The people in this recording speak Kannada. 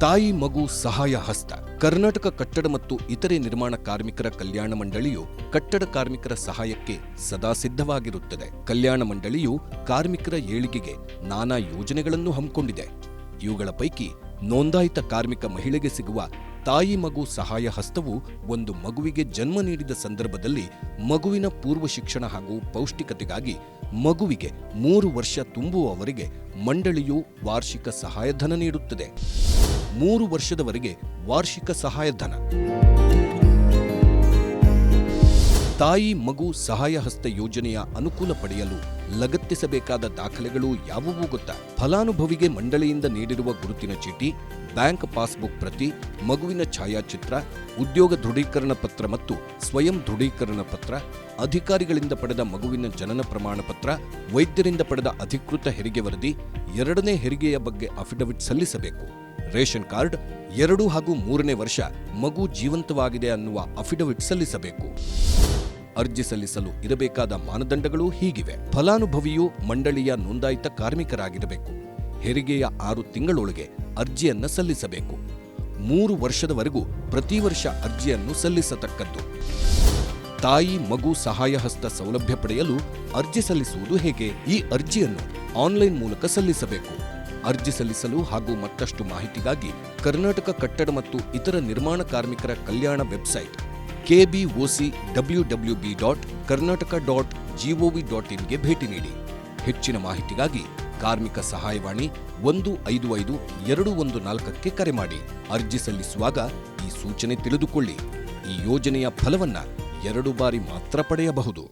ತಾಯಿ ಮಗು ಸಹಾಯ ಹಸ್ತ. ಕರ್ನಾಟಕ ಕಟ್ಟಡ ಮತ್ತು ಇತರೆ ನಿರ್ಮಾಣ ಕಾರ್ಮಿಕರ ಕಲ್ಯಾಣ ಮಂಡಳಿಯು ಕಟ್ಟಡ ಕಾರ್ಮಿಕರ ಸಹಾಯಕ್ಕೆ ಸದಾ ಸಿದ್ಧವಾಗಿರುತ್ತದೆ. ಕಲ್ಯಾಣ ಮಂಡಳಿಯು ಕಾರ್ಮಿಕರ ಏಳಿಗೆಗೆ ನಾನಾ ಯೋಜನೆಗಳನ್ನು ಹಮ್ಮಿಕೊಂಡಿದೆ. ಇವುಗಳ ಪೈಕಿ ನೋಂದಾಯಿತ ಕಾರ್ಮಿಕ ಮಹಿಳೆಗೆ ಸಿಗುವ ತಾಯಿ ಮಗು ಸಹಾಯ ಹಸ್ತವು ಒಂದು ಮಗುವಿಗೆ ಜನ್ಮ ನೀಡಿದ ಸಂದರ್ಭದಲ್ಲಿ ಮಗುವಿನ ಪೂರ್ವ ಶಿಕ್ಷಣ ಹಾಗೂ ಪೌಷ್ಟಿಕತೆಗಾಗಿ ಮಗುವಿಗೆ 3 ವರ್ಷ ತುಂಬುವವರೆಗೆ ಮಂಡಳಿಯು ವಾರ್ಷಿಕ ಸಹಾಯಧನ ನೀಡುತ್ತದೆ. 3 ವರ್ಷದವರೆಗೆ ವಾರ್ಷಿಕ ಸಹಾಯಧನ. ತಾಯಿ ಮಗು ಸಹಾಯ ಹಸ್ತ ಯೋಜನೆಯ ಅನುಕೂಲ ಪಡೆಯಲು ಲಗತ್ತಿಸಬೇಕಾದ ದಾಖಲೆಗಳು ಯಾವುವು ಗೊತ್ತಾ? ಫಲಾನುಭವಿಗೆ ಮಂಡಳಿಯಿಂದ ನೀಡಿರುವ ಗುರುತಿನ ಚೀಟಿ, ಬ್ಯಾಂಕ್ ಪಾಸ್ಬುಕ್ ಪ್ರತಿ, ಮಗುವಿನ ಛಾಯಾಚಿತ್ರ, ಉದ್ಯೋಗ ದೃಢೀಕರಣ ಪತ್ರ ಮತ್ತು ಸ್ವಯಂ ದೃಢೀಕರಣ ಪತ್ರ, ಅಧಿಕಾರಿಗಳಿಂದ ಪಡೆದ ಮಗುವಿನ ಜನನ ಪ್ರಮಾಣ ಪತ್ರ, ವೈದ್ಯರಿಂದ ಪಡೆದ ಅಧಿಕೃತ ಹೆರಿಗೆ ವರದಿ, 2ನೇ ಹೆರಿಗೆಯ ಬಗ್ಗೆ ಅಫಿಡವಿಟ್ ಸಲ್ಲಿಸಬೇಕು. ರೇಷನ್ ಕಾರ್ಡ್, 2 ಹಾಗೂ 3ನೇ ವರ್ಷ ಮಗು ಜೀವಂತವಾಗಿದೆ ಅನ್ನುವ ಅಫಿಡವಿಟ್ ಸಲ್ಲಿಸಬೇಕು. ಅರ್ಜಿ ಸಲ್ಲಿಸಲು ಇರಬೇಕಾದ ಮಾನದಂಡಗಳು ಹೀಗಿವೆ. ಫಲಾನುಭವಿಯು ಮಂಡಳಿಯ ನೋಂದಾಯಿತ ಕಾರ್ಮಿಕರಾಗಿರಬೇಕು. ಹೆರಿಗೆಯ 6 ತಿಂಗಳೊಳಗೆ ಅರ್ಜಿಯನ್ನು ಸಲ್ಲಿಸಬೇಕು. 3 ವರ್ಷದವರೆಗೂ ಪ್ರತಿ ವರ್ಷ ಅರ್ಜಿಯನ್ನು ಸಲ್ಲಿಸತಕ್ಕದ್ದು. ತಾಯಿ ಮಗು ಸಹಾಯ ಹಸ್ತ ಸೌಲಭ್ಯ ಪಡೆಯಲು ಅರ್ಜಿ ಸಲ್ಲಿಸುವುದು ಹೇಗೆ? ಈ ಅರ್ಜಿಯನ್ನು ಆನ್ಲೈನ್ ಮೂಲಕ ಸಲ್ಲಿಸಬೇಕು. ಅರ್ಜಿ ಸಲ್ಲಿಸಲು ಹಾಗೂ ಮತ್ತಷ್ಟು ಮಾಹಿತಿಗಾಗಿ ಕರ್ನಾಟಕ ಕಟ್ಟಡ ಮತ್ತು ಇತರ ನಿರ್ಮಾಣ ಕಾರ್ಮಿಕರ ಕಲ್ಯಾಣ ವೆಬ್ಸೈಟ್ kbocwb.karnataka.gov.in ಗೆ ಭೇಟಿ ನೀಡಿ. ಹೆಚ್ಚಿನ ಮಾಹಿತಿಗಾಗಿ ಕಾರ್ಮಿಕ ಸಹಾಯವಾಣಿ 155-214ಕ್ಕೆ ಕರೆ ಮಾಡಿ. ಅರ್ಜಿ ಸಲ್ಲಿಸುವಾಗ ಈ ಸೂಚನೆ ತಿಳಿದುಕೊಳ್ಳಿ. ಈ ಯೋಜನೆಯ ಫಲವನ್ನ 2 ಬಾರಿ ಮಾತ್ರ ಪಡೆಯಬಹುದು.